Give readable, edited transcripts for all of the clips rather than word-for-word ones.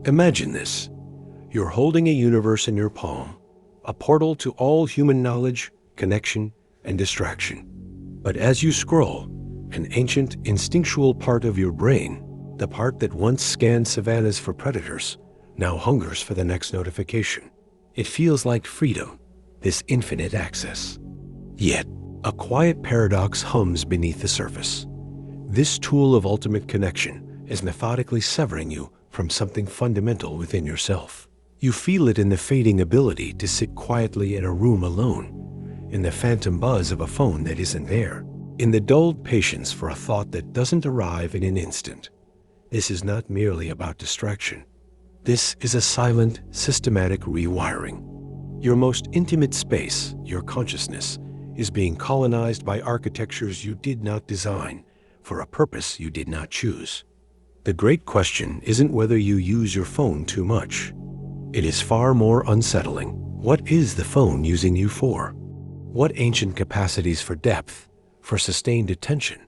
Imagine this. You're holding a universe in your palm, a portal to all human knowledge, connection, and distraction. But as you scroll, an ancient, instinctual part of your brain, the part that once scanned savannas for predators, now hungers for the next notification. It feels like freedom, this infinite access. Yet, a quiet paradox hums beneath the surface. This tool of ultimate connection is methodically severing you from something fundamental within yourself. You feel it in the fading ability to sit quietly in a room alone, in the phantom buzz of a phone that isn't there, in the dulled patience for a thought that doesn't arrive in an instant. This is not merely about distraction. This is a silent, systematic rewiring. Your most intimate space, your consciousness, is being colonized by architectures you did not design, for a purpose you did not choose. The great question isn't whether you use your phone too much. It is far more unsettling. What is the phone using you for? What ancient capacities for depth, for sustained attention,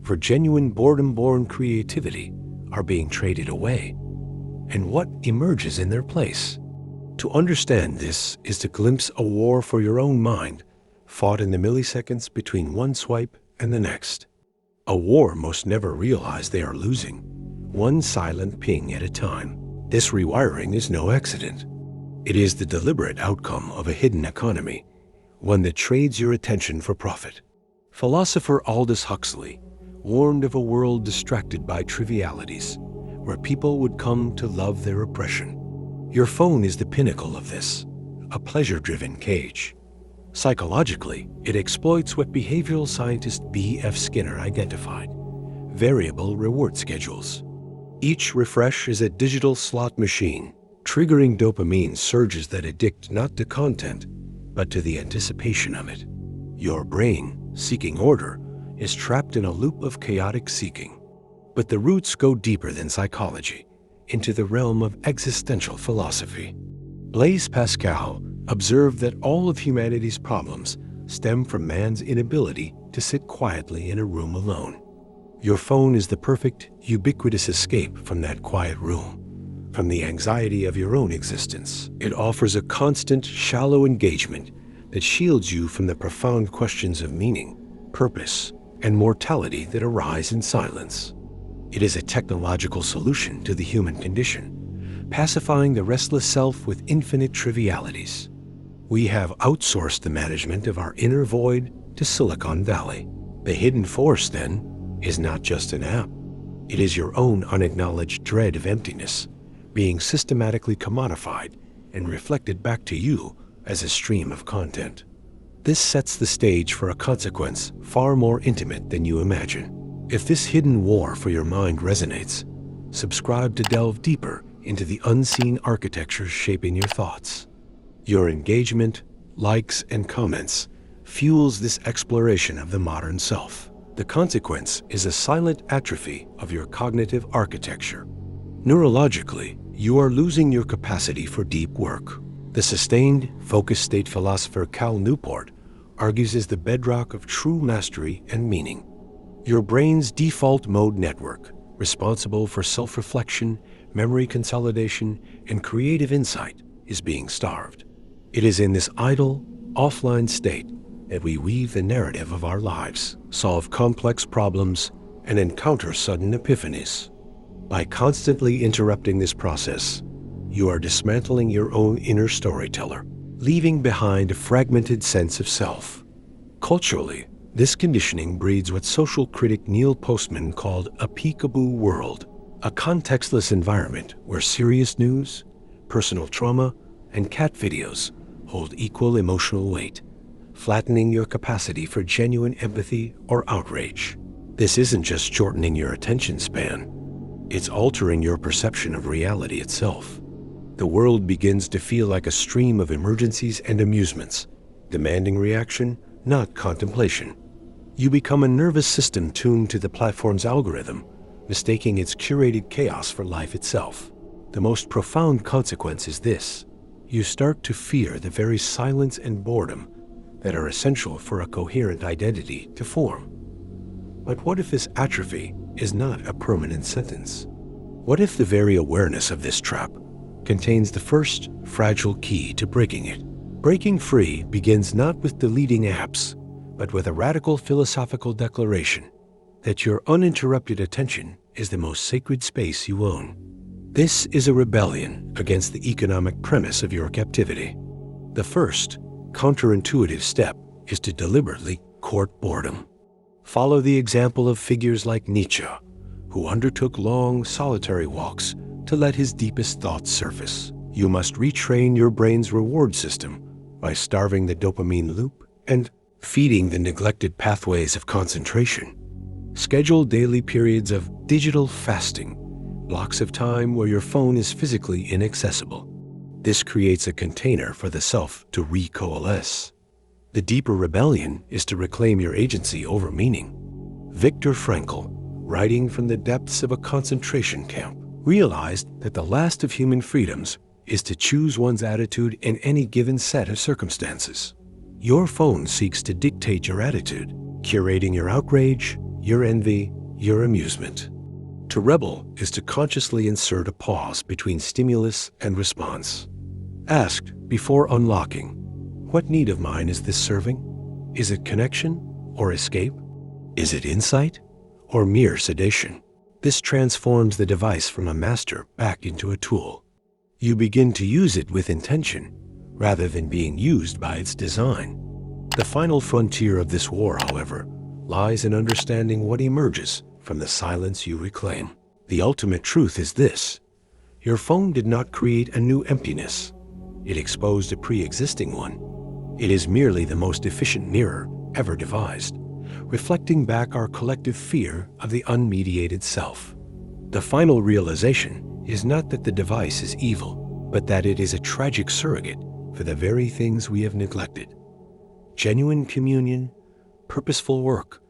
for genuine boredom-born creativity are being traded away? And what emerges in their place? To understand this is to glimpse a war for your own mind, fought in the milliseconds between one swipe and the next. A war most never realize they are losing, one silent ping at a time. This rewiring is no accident. It is the deliberate outcome of a hidden economy, one that trades your attention for profit. Philosopher Aldous Huxley warned of a world distracted by trivialities, where people would come to love their oppression. Your phone is the pinnacle of this, a pleasure-driven cage. Psychologically, it exploits what behavioral scientist B.F. Skinner identified: variable reward schedules. Each refresh is a digital slot machine, triggering dopamine surges that addict not to content, but to the anticipation of it. Your brain, seeking order, is trapped in a loop of chaotic seeking. But the roots go deeper than psychology, into the realm of existential philosophy. Blaise Pascal observed that all of humanity's problems stem from man's inability to sit quietly in a room alone. Your phone is the perfect, ubiquitous escape from that quiet room, from the anxiety of your own existence. It offers a constant, shallow engagement that shields you from the profound questions of meaning, purpose, and mortality that arise in silence. It is a technological solution to the human condition, pacifying the restless self with infinite trivialities. We have outsourced the management of our inner void to Silicon Valley. The hidden force, then, is not just an app. It is your own unacknowledged dread of emptiness, being systematically commodified and reflected back to you as a stream of content. This sets the stage for a consequence far more intimate than you imagine. If this hidden war for your mind resonates, subscribe to delve deeper into the unseen architectures shaping your thoughts. Your engagement, likes, and comments fuels this exploration of the modern self. The consequence is a silent atrophy of your cognitive architecture. Neurologically, you are losing your capacity for deep work. The sustained, focused state philosopher Cal Newport argues is the bedrock of true mastery and meaning. Your brain's default mode network, responsible for self-reflection, memory consolidation, and creative insight, is being starved. It is in this idle, offline state that we weave the narrative of our lives, solve complex problems, and encounter sudden epiphanies. By constantly interrupting this process, you are dismantling your own inner storyteller, leaving behind a fragmented sense of self. Culturally, this conditioning breeds what social critic Neil Postman called a peekaboo world, a contextless environment where serious news, personal trauma, and cat videos hold equal emotional weight, flattening your capacity for genuine empathy or outrage. This isn't just shortening your attention span, it's altering your perception of reality itself. The world begins to feel like a stream of emergencies and amusements, demanding reaction, not contemplation. You become a nervous system tuned to the platform's algorithm, mistaking its curated chaos for life itself. The most profound consequence is this: you start to fear the very silence and boredom that are essential for a coherent identity to form. But what if this atrophy is not a permanent sentence? What if the very awareness of this trap contains the first fragile key to breaking it? Breaking free begins not with deleting apps, but with a radical philosophical declaration that your uninterrupted attention is the most sacred space you own. This is a rebellion against the economic premise of your captivity. The first, counterintuitive step is to deliberately court boredom. Follow the example of figures like Nietzsche, who undertook long, solitary walks to let his deepest thoughts surface. You must retrain your brain's reward system by starving the dopamine loop and feeding the neglected pathways of concentration. Schedule daily periods of digital fasting, blocks of time where your phone is physically inaccessible. This creates a container for the self to recoalesce. The deeper rebellion is to reclaim your agency over meaning. Viktor Frankl, writing from the depths of a concentration camp, realized that the last of human freedoms is to choose one's attitude in any given set of circumstances. Your phone seeks to dictate your attitude, curating your outrage, your envy, your amusement. To rebel is to consciously insert a pause between stimulus and response. Ask before unlocking, what need of mine is this serving? Is it connection or escape? Is it insight or mere sedation? This transforms the device from a master back into a tool. You begin to use it with intention rather than being used by its design. The final frontier of this war, however, lies in understanding what emerges from the silence you reclaim. The ultimate truth is this: your phone did not create a new emptiness. It exposed a pre-existing one. It is merely the most efficient mirror ever devised, reflecting back our collective fear of the unmediated self. The final realization is not that the device is evil, but that it is a tragic surrogate for the very things we have neglected. Genuine communion, purposeful work,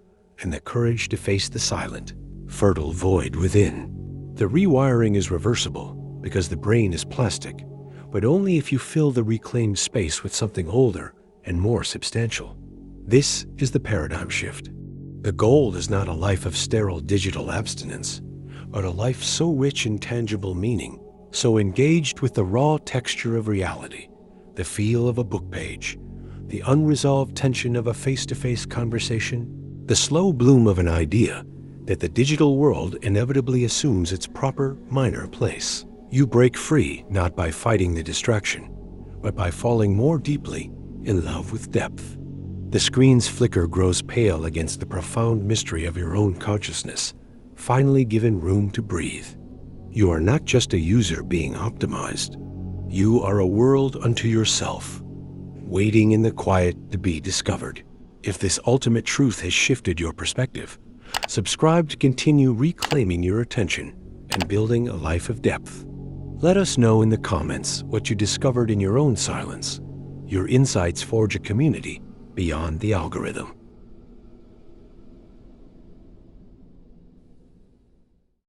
and the courage to face the silent, fertile void within. The rewiring is reversible because the brain is plastic, but only if you fill the reclaimed space with something older and more substantial. This is the paradigm shift. The goal is not a life of sterile digital abstinence, but a life so rich in tangible meaning, so engaged with the raw texture of reality, the feel of a book page, the unresolved tension of a face-to-face conversation, the slow bloom of an idea, that the digital world inevitably assumes its proper minor place. You break free not by fighting the distraction, but by falling more deeply in love with depth. The screen's flicker grows pale against the profound mystery of your own consciousness, finally given room to breathe. You are not just a user being optimized. You are a world unto yourself, waiting in the quiet to be discovered. If this ultimate truth has shifted your perspective, subscribe to continue reclaiming your attention and building a life of depth. Let us know in the comments what you discovered in your own silence. Your insights forge a community beyond the algorithm.